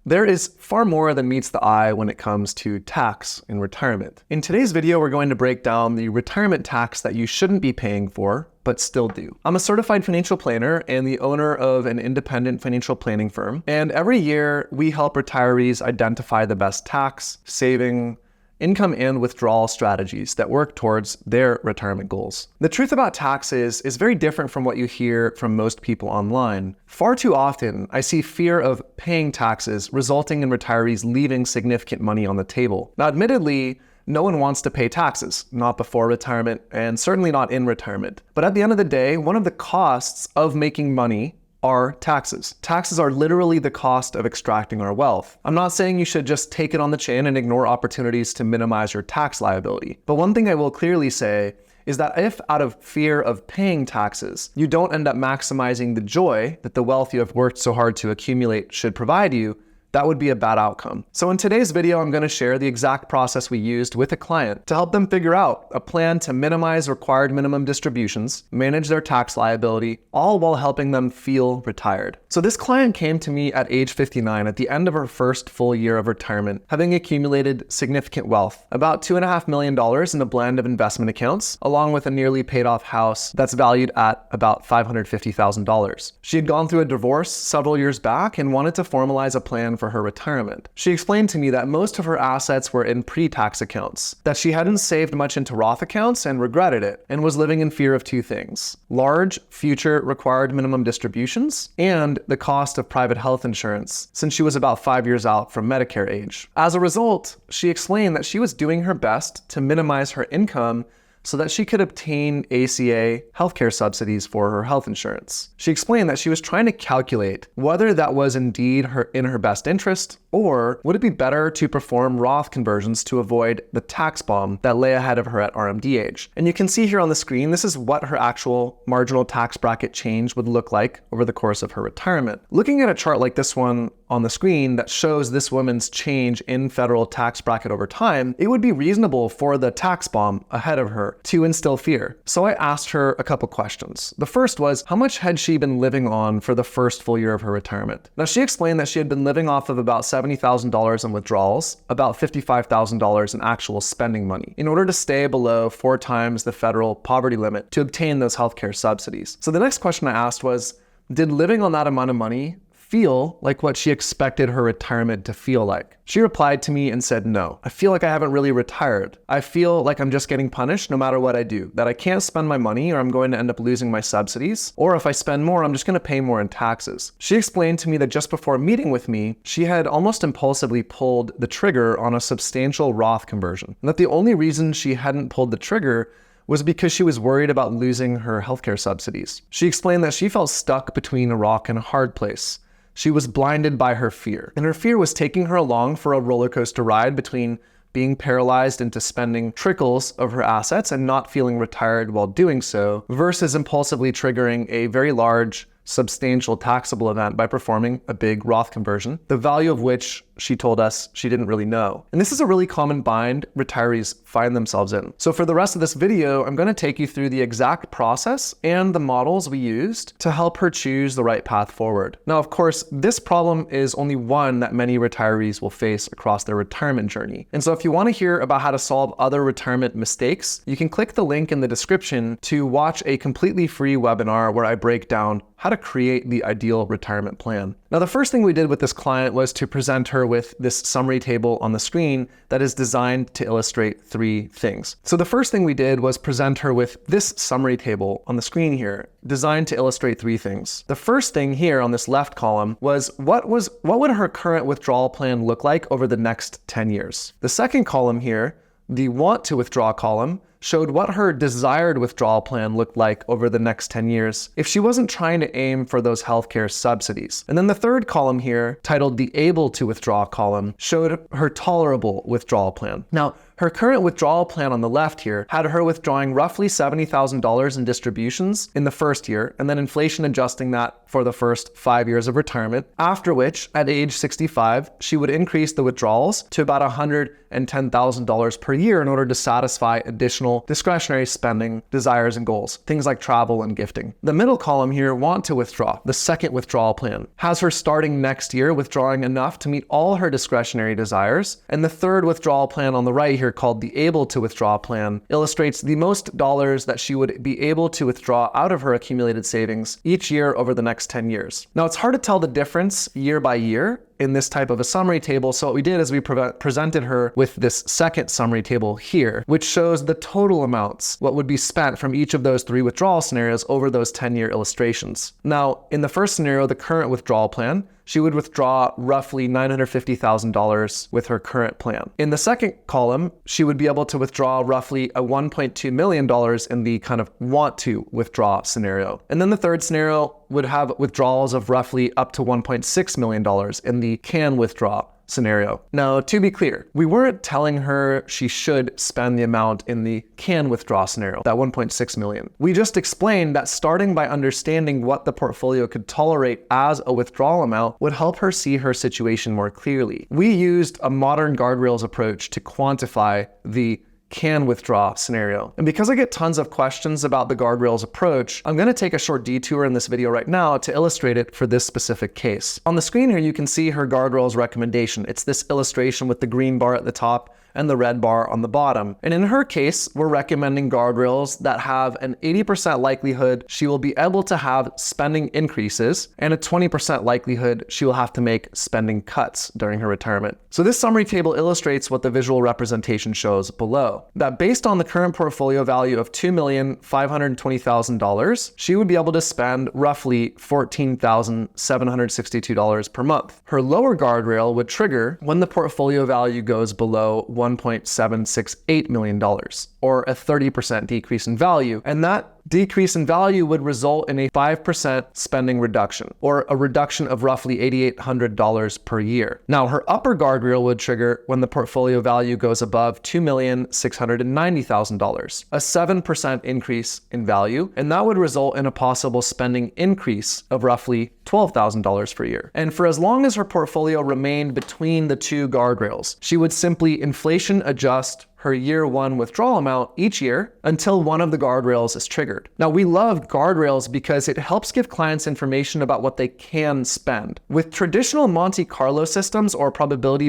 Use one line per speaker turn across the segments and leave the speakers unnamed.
There is far more than meets the eye when it comes to tax in retirement. In today's video, we're going to break down the retirement tax that you shouldn't be paying for, but still do. I'm a certified financial planner and the owner of an independent financial planning firm. And every year we help retirees identify the best tax, saving, income and withdrawal strategies that work towards their retirement goals. The truth about taxes is very different from what you hear from most people online. Far too often, I see fear of paying taxes resulting in retirees leaving significant money on the table. Now, admittedly, no one wants to pay taxes, not before retirement and certainly not in retirement. But at the end of the day, one of the costs of making money are taxes. Taxes are literally the cost of extracting our wealth. I'm not saying you should just take it on the chin and ignore opportunities to minimize your tax liability. But one thing I will clearly say is that if out of fear of paying taxes, you don't end up maximizing the joy that the wealth you have worked so hard to accumulate should provide you, that would be a bad outcome. So in today's video, I'm going to share the exact process we used with a client to help them figure out a plan to minimize required minimum distributions, manage their tax liability, all while helping them feel retired. So this client came to me at age 59 at the end of her first full year of retirement, having accumulated significant wealth, about $2.5 million in a blend of investment accounts, along with a nearly paid off house that's valued at about $550,000. She had gone through a divorce several years back and wanted to formalize a plan for her retirement. She explained to me that most of her assets were in pre-tax accounts, that she hadn't saved much into Roth accounts and regretted it, and was living in fear of two things: large future required minimum distributions and the cost of private health insurance, since she was about 5 years out from Medicare age. As a result, she explained that she was doing her best to minimize her income so that she could obtain ACA healthcare subsidies for her health insurance. She explained that she was trying to calculate whether that was indeed in her best interest, or would it be better to perform Roth conversions to avoid the tax bomb that lay ahead of her at RMD age. And you can see here on the screen, this is what her actual marginal tax bracket change would look like over the course of her retirement. Looking at a chart like this one on the screen that shows this woman's change in federal tax bracket over time, it would be reasonable for the tax bomb ahead of her to instill fear. So I asked her a couple questions. The first was, how much had she been living on for the first full year of her retirement? Now, she explained that she had been living off of about $70,000 in withdrawals, about $55,000 in actual spending money, in order to stay below 4 times the federal poverty limit to obtain those healthcare subsidies. So the next question I asked was, did living on that amount of money feel like what she expected her retirement to feel like? She replied to me and said, no, I feel like I haven't really retired. I feel like I'm just getting punished no matter what I do, that I can't spend my money or I'm going to end up losing my subsidies, or if I spend more, I'm just going to pay more in taxes. She explained to me that just before meeting with me, she had almost impulsively pulled the trigger on a substantial Roth conversion, and that the only reason she hadn't pulled the trigger was because she was worried about losing her healthcare subsidies. She explained that she felt stuck between a rock and a hard place. She was blinded by her fear, and her fear was taking her along for a roller coaster ride between being paralyzed into spending trickles of her assets and not feeling retired while doing so, versus impulsively triggering a very large, substantial taxable event by performing a big Roth conversion, the value of which she told us she didn't really know. And this is a really common bind retirees find themselves in. So for the rest of this video, I'm going to take you through the exact process and the models we used to help her choose the right path forward. Now, of course, this problem is only one that many retirees will face across their retirement journey. And so if you want to hear about how to solve other retirement mistakes, you can click the link in the description to watch a completely free webinar where I break down how to create the ideal retirement plan. Now, the first thing we did with this client was to present her with this summary table on the screen that is designed to illustrate 3 things. So the first thing we did was present her with this summary table on the screen here, designed to illustrate 3 things. The first thing here on this left column was what would her current withdrawal plan look like over the next 10 years? The second column here, the want to withdraw column, showed what her desired withdrawal plan looked like over the next 10 years if she wasn't trying to aim for those healthcare subsidies. And then the third column here, titled the able to withdraw column, showed her tolerable withdrawal plan. Now, Her current withdrawal plan on the left here had her withdrawing roughly $70,000 in distributions in the first year, and then inflation adjusting that for the first 5 years of retirement, after which, at age 65, she would increase the withdrawals to about $110,000 per year in order to satisfy additional discretionary spending, desires, and goals, things like travel and gifting. The middle column here, want to withdraw, the second withdrawal plan, has her starting next year withdrawing enough to meet all her discretionary desires, and the third withdrawal plan on the right here, called the able to withdraw plan, illustrates the most dollars that she would be able to withdraw out of her accumulated savings each year over the next 10 years. Now, it's hard to tell the difference year by year in this type of a summary table, so what we did is we presented her with this second summary table here, which shows the total amounts, what would be spent from each of those 3 withdrawal scenarios over those 10-year illustrations. Now, in the first scenario, the current withdrawal plan, she would withdraw roughly $950,000 with her current plan. In the second column, she would be able to withdraw roughly $1.2 million in the kind of want to withdraw scenario. And then the third scenario would have withdrawals of roughly up to $1.6 million in the can withdraw scenario. Now, to be clear, we weren't telling her she should spend the amount in the can withdraw scenario, that 1.6 million. We just explained that starting by understanding what the portfolio could tolerate as a withdrawal amount would help her see her situation more clearly. We used a modern guardrails approach to quantify the can withdraw scenario. And because I get tons of questions about the guardrails approach, I'm going to take a short detour in this video right now to illustrate it for this specific case. On the screen here, you can see her guardrails recommendation. It's this illustration with the green bar at the top and the red bar on the bottom. And in her case, we're recommending guardrails that have an 80% likelihood she will be able to have spending increases and a 20% likelihood she will have to make spending cuts during her retirement. So this summary table illustrates what the visual representation shows below. That based on the current portfolio value of $2,520,000, she would be able to spend roughly $14,762 per month. Her lower guardrail would trigger when the portfolio value goes below $1.768 million, or a 30% decrease in value, and that decrease in value would result in a 5% spending reduction, or a reduction of roughly $8,800 per year. Now, her upper guardrail would trigger when the portfolio value goes above $2,690,000, a 7% increase in value, and that would result in a possible spending increase of roughly $12,000 per year. And for as long as her portfolio remained between the two guardrails, she would simply inflation adjust her year one withdrawal amount each year until one of the guardrails is triggered. Now, we love guardrails because it helps give clients information about what they can spend. With traditional Monte Carlo systems or probability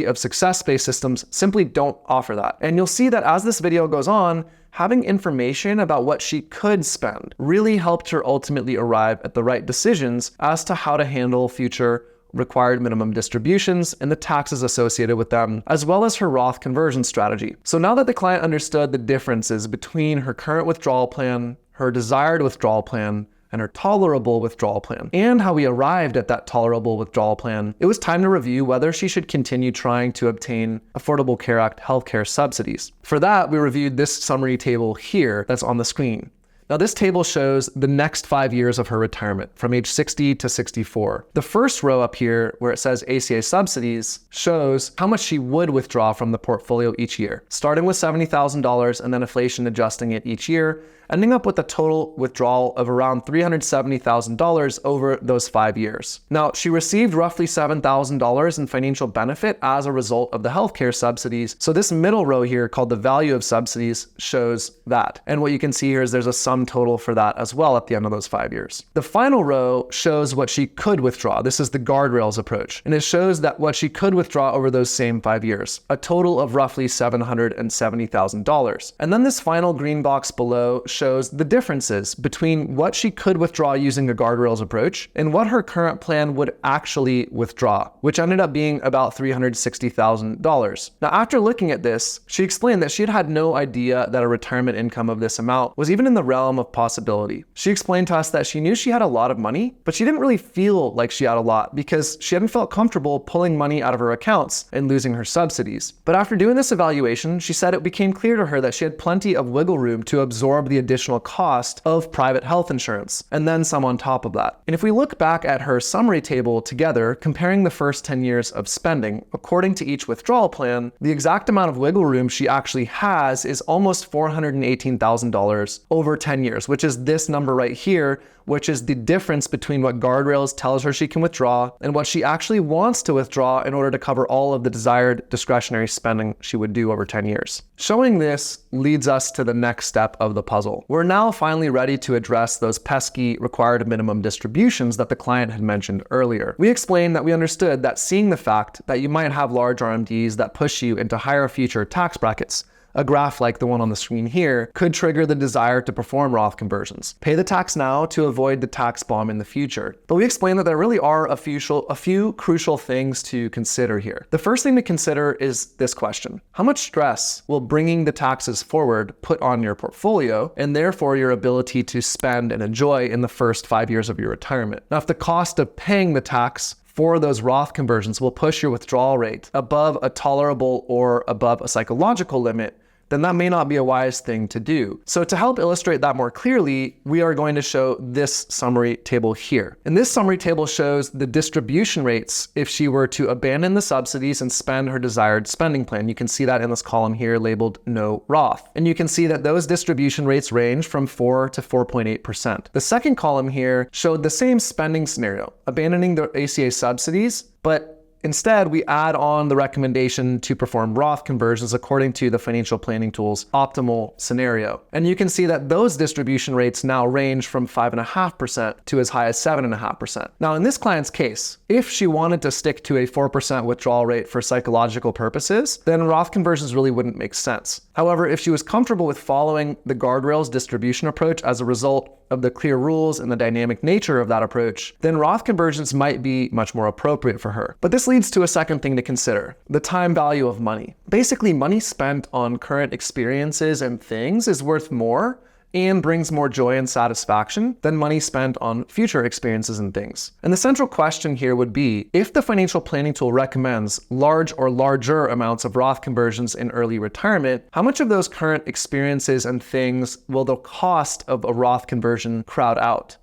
of success-based systems simply don't offer that. And you'll see that as this video goes on, having information about what she could spend really helped her ultimately arrive at the right decisions as to how to handle future required minimum distributions and the taxes associated with them, as well as her Roth conversion strategy. So now that the client understood the differences between her current withdrawal plan, her desired withdrawal plan, and her tolerable withdrawal plan, and how we arrived at that tolerable withdrawal plan, it was time to review whether she should continue trying to obtain Affordable Care Act healthcare subsidies. For that, we reviewed this summary table here that's on the screen. Now, this table shows the next 5 years of her retirement from age 60 to 64. The first row up here, where it says ACA subsidies, shows how much she would withdraw from the portfolio each year, starting with $70,000 and then inflation adjusting it each year, ending up with a total withdrawal of around $370,000 over those 5 years. Now, she received roughly $7,000 in financial benefit as a result of the healthcare subsidies. So this middle row here, called the value of subsidies, shows that. And what you can see here is there's a sum total for that as well at the end of those 5 years. The final row shows what she could withdraw. This is the guardrails approach. And it shows that what she could withdraw over those same 5 years, a total of roughly $770,000. And then this final green box below shows the differences between what she could withdraw using a guardrails approach and what her current plan would actually withdraw, which ended up being about $360,000. Now, after looking at this, she explained that she had no idea that a retirement income of this amount was even in the realm realm of possibility. She explained to us that she knew she had a lot of money, but she didn't really feel like she had a lot because she hadn't felt comfortable pulling money out of her accounts and losing her subsidies. But after doing this evaluation, she said it became clear to her that she had plenty of wiggle room to absorb the additional cost of private health insurance, and then some on top of that. And if we look back at her summary table together, comparing the first 10 years of spending, according to each withdrawal plan, the exact amount of wiggle room she actually has is almost $418,000 over 10 years, which is this number right here, which is the difference between what guardrails tells her she can withdraw and what she actually wants to withdraw in order to cover all of the desired discretionary spending she would do over 10 years. Showing this leads us to the next step of the puzzle. We're now finally ready to address those pesky required minimum distributions that the client had mentioned earlier. We explained that we understood that seeing the fact that you might have large RMDs that push you into higher future tax brackets, a graph like the one on the screen here, could trigger the desire to perform Roth conversions. Pay the tax now to avoid the tax bomb in the future. But we explained that there really are a few crucial things to consider here. The first thing to consider is this question: how much stress will bringing the taxes forward put on your portfolio, and therefore your ability to spend and enjoy in the first 5 years of your retirement? Now, if the cost of paying the tax for those Roth conversions will push your withdrawal rate above a tolerable or above a psychological limit, then that may not be a wise thing to do. So to help illustrate that more clearly, we are going to show this summary table here. And this summary table shows the distribution rates if she were to abandon the subsidies and spend her desired spending plan. You can see that in this column here labeled No Roth. And you can see that those distribution rates range from 4 to 4.8%. The second column here showed the same spending scenario, abandoning the ACA subsidies, but instead, we add on the recommendation to perform Roth conversions according to the financial planning tool's optimal scenario. And you can see that those distribution rates now range from 5.5% to as high as 7.5%. Now, in this client's case, if she wanted to stick to a 4% withdrawal rate for psychological purposes, then Roth conversions really wouldn't make sense. However, if she was comfortable with following the guardrails distribution approach as a result of the clear rules and the dynamic nature of that approach, then Roth conversions might be much more appropriate for her. But this leads to a second thing to consider: the time value of money. Basically, money spent on current experiences and things is worth more and brings more joy and satisfaction than money spent on future experiences and things. And the central question here would be, if the financial planning tool recommends large or larger amounts of Roth conversions in early retirement, how much of those current experiences and things will the cost of a Roth conversion crowd out?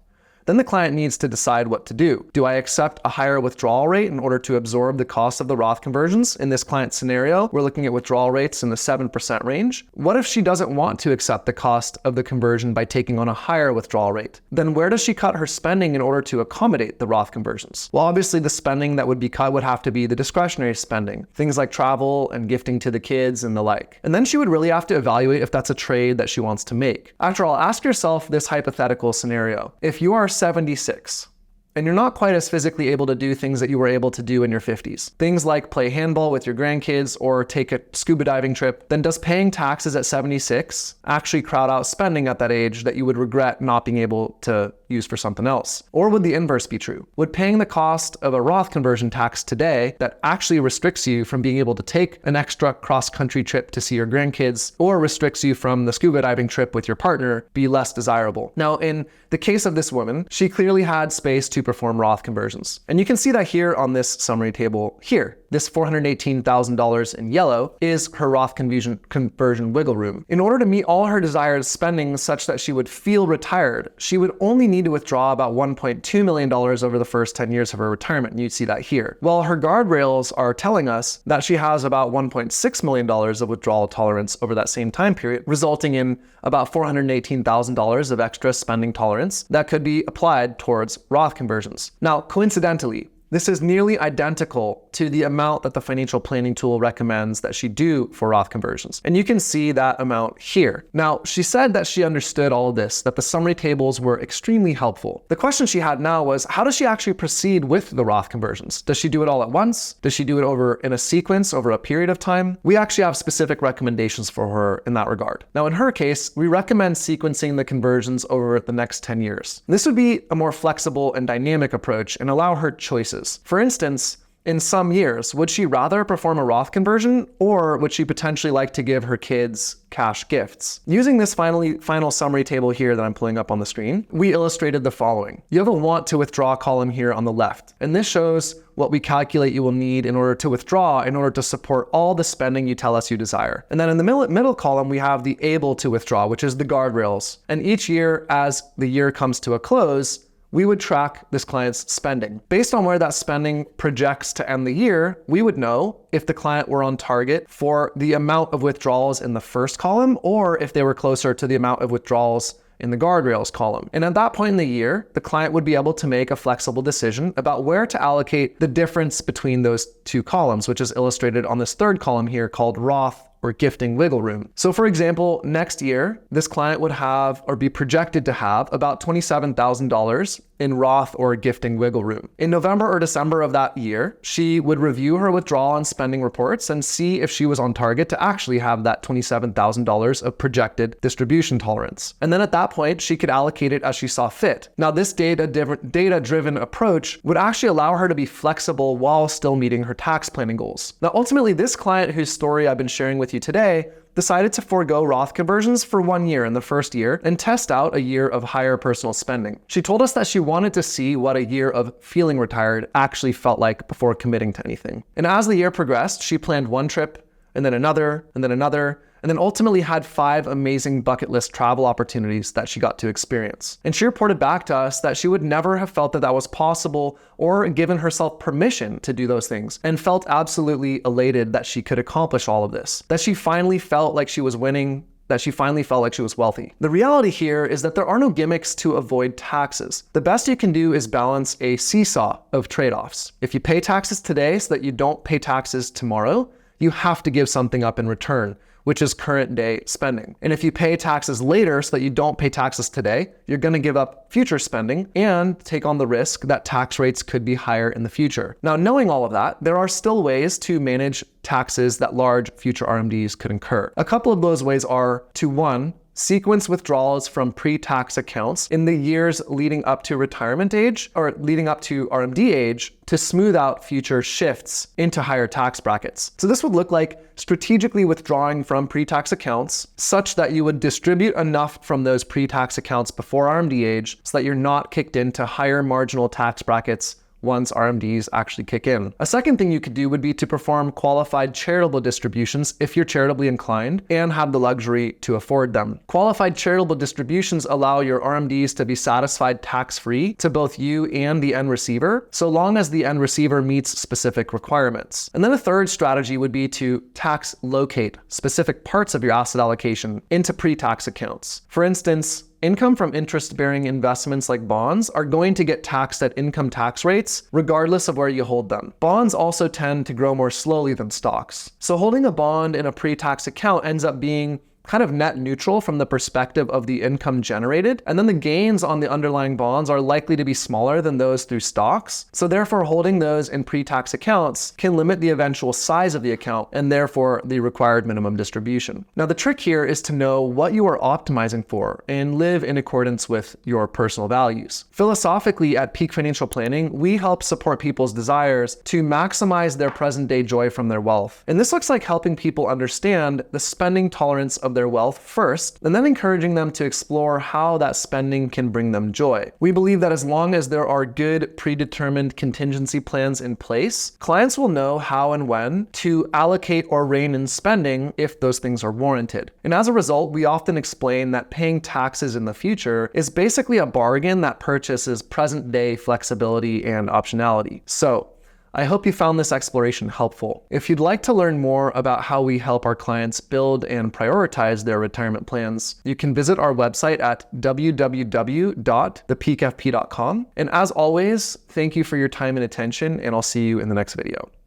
Then the client needs to decide what to do. Do I accept a higher withdrawal rate in order to absorb the cost of the Roth conversions? In this client scenario, we're looking at withdrawal rates in the 7% range. What if she doesn't want to accept the cost of the conversion by taking on a higher withdrawal rate? Then where does she cut her spending in order to accommodate the Roth conversions? Well, obviously the spending that would be cut would have to be the discretionary spending, things like travel and gifting to the kids and the like. And then she would really have to evaluate if that's a trade that she wants to make. After all, ask yourself this hypothetical scenario. If you are 76 and you're not quite as physically able to do things that you were able to do in your 50s, things like play handball with your grandkids or take a scuba diving trip, then does paying taxes at 76 actually crowd out spending at that age that you would regret not being able to use for something else? Or would the inverse be true? Would paying the cost of a Roth conversion tax today that actually restricts you from being able to take an extra cross-country trip to see your grandkids or restricts you from the scuba diving trip with your partner be less desirable? Now, in the case of this woman, she clearly had space to perform Roth conversions. And you can see that here on this summary table here. This $418,000 in yellow is her Roth conversion wiggle room. In order to meet all her desired spending such that she would feel retired, she would only need to withdraw about $1.2 million over the first 10 years of her retirement, and you see that here. Well, her guardrails are telling us that she has about $1.6 million of withdrawal tolerance over that same time period, resulting in about $418,000 of extra spending tolerance that could be applied towards Roth conversions. Now, coincidentally, this is nearly identical to the amount that the financial planning tool recommends that she do for Roth conversions. And you can see that amount here. Now, she said that she understood all of this, that the summary tables were extremely helpful. The question she had now was, how does she actually proceed with the Roth conversions? Does she do it all at once? Does she do it over in a sequence over a period of time? We actually have specific recommendations for her in that regard. Now, in her case, we recommend sequencing the conversions over the next 10 years. This would be a more flexible and dynamic approach and allow her choices. For instance, in some years. Would she rather perform a Roth conversion, or would she potentially like to give her kids cash gifts? Using this final summary table here that I'm pulling up on the screen, we illustrated the following. You have a want to withdraw column here on the left, and this shows what we calculate you will need in order to withdraw in order to support all the spending you tell us you desire. And then in the middle column, we have the able to withdraw, which is the guardrails. And each year, as the year comes to a close, we would track this client's spending. Based on where that spending projects to end the year, we would know if the client were on target for the amount of withdrawals in the first column, or if they were closer to the amount of withdrawals in the guardrails column. And at that point in the year, the client would be able to make a flexible decision about where to allocate the difference between those two columns, which is illustrated on this third column here called Roth or gifting wiggle room. So for example, next year, this client would have or be projected to have about $27,000 in Roth or gifting wiggle room. In November or December of that year, she would review her withdrawal and spending reports and see if she was on target to actually have that $27,000 of projected distribution tolerance. And then at that point, she could allocate it as she saw fit. Now, this data-driven approach would actually allow her to be flexible while still meeting her tax planning goals. Now, ultimately, this client whose story I've been sharing with you today decided to forego Roth conversions for 1 year in the first year and test out a year of higher personal spending. She told us that she wanted to see what a year of feeling retired actually felt like before committing to anything. And as the year progressed, she planned one trip and then another and then another, and then ultimately had 5 amazing bucket list travel opportunities that she got to experience. And she reported back to us that she would never have felt that that was possible or given herself permission to do those things, and felt absolutely elated that she could accomplish all of this, that she finally felt like she was winning, that she finally felt like she was wealthy. The reality here is that there are no gimmicks to avoid taxes. The best you can do is balance a seesaw of trade-offs. If you pay taxes today so that you don't pay taxes tomorrow, you have to give something up in return, which is current day spending. And if you pay taxes later so that you don't pay taxes today, you're going to give up future spending and take on the risk that tax rates could be higher in the future. Now, knowing all of that, there are still ways to manage taxes that large future RMDs could incur. A couple of those ways are to, 1, sequence withdrawals from pre-tax accounts in the years leading up to retirement age or leading up to RMD age to smooth out future shifts into higher tax brackets. So this would look like strategically withdrawing from pre-tax accounts such that you would distribute enough from those pre-tax accounts before RMD age so that you're not kicked into higher marginal tax brackets once RMDs actually kick in. A second thing you could do would be to perform qualified charitable distributions if you're charitably inclined and have the luxury to afford them. Qualified charitable distributions allow your RMDs to be satisfied tax-free to both you and the end receiver, so long as the end receiver meets specific requirements. And then a third strategy would be to tax locate specific parts of your asset allocation into pre-tax accounts. For instance, income from interest-bearing investments like bonds are going to get taxed at income tax rates regardless of where you hold them. Bonds also tend to grow more slowly than stocks. So holding a bond in a pre-tax account ends up being kind of net neutral from the perspective of the income generated, and then the gains on the underlying bonds are likely to be smaller than those through stocks. So therefore, holding those in pre-tax accounts can limit the eventual size of the account and therefore the required minimum distribution. Now, the trick here is to know what you are optimizing for and live in accordance with your personal values. Philosophically, at Peak Financial Planning, we help support people's desires to maximize their present-day joy from their wealth. And this looks like helping people understand the spending tolerance of their wealth first, and then encouraging them to explore how that spending can bring them joy. We believe that as long as there are good predetermined contingency plans in place, clients will know how and when to allocate or rein in spending if those things are warranted. And as a result, we often explain that paying taxes in the future is basically a bargain that purchases present-day flexibility and optionality. So, I hope you found this exploration helpful. If you'd like to learn more about how we help our clients build and prioritize their retirement plans, you can visit our website at www.thepeakfp.com. And as always, thank you for your time and attention, and I'll see you in the next video.